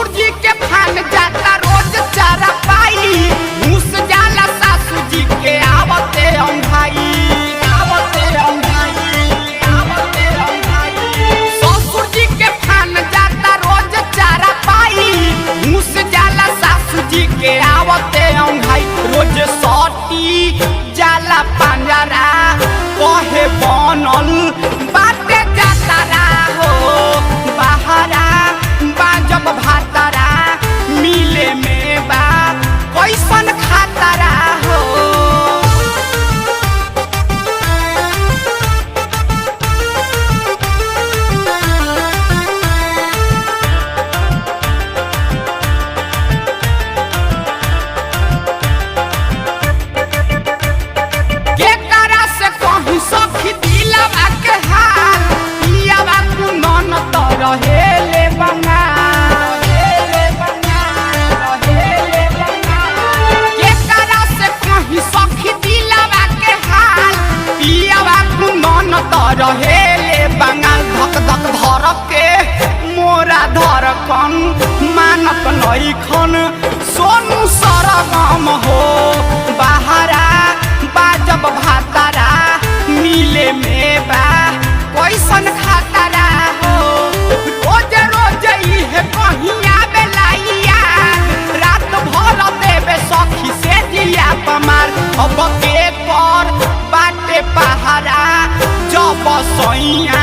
ससुर जी के फान जाता रोज चारा पाई, घूस जाला सासू जी के आवते अंघाई, आवते अंघाई, आवते अंघाई। ससुर जी के फान जाता रोज चारा पाई, घूस जाला सासू जी के आवते अंघाई। रोज सटी जाला पंजरा कहे बनल बाटे जातारा हो, बहारा बाजब भातारा मिले में बा कैसन खातारा हो। केकरा से कहीं सखी दिलवा के हाल, पियावा कुनन तो रहेले बंगाल, रहेले बंगाल, रहेले बंगाल। केकरा से कहीं सखी दिलवा के हाल, पियावा कुनन तो रहेले बंगाल। धक धक धर के मोरा धड़कन मानत नइखन सोनू सरगम हो, बहारा बाजब भातारा मिले में बा कैसन खातारा हो। रोज रोज इहे कहीं आवे लाइया, रात भर देवे सखी से जिया पमार। अब के पर बाटे पहारा जब सैया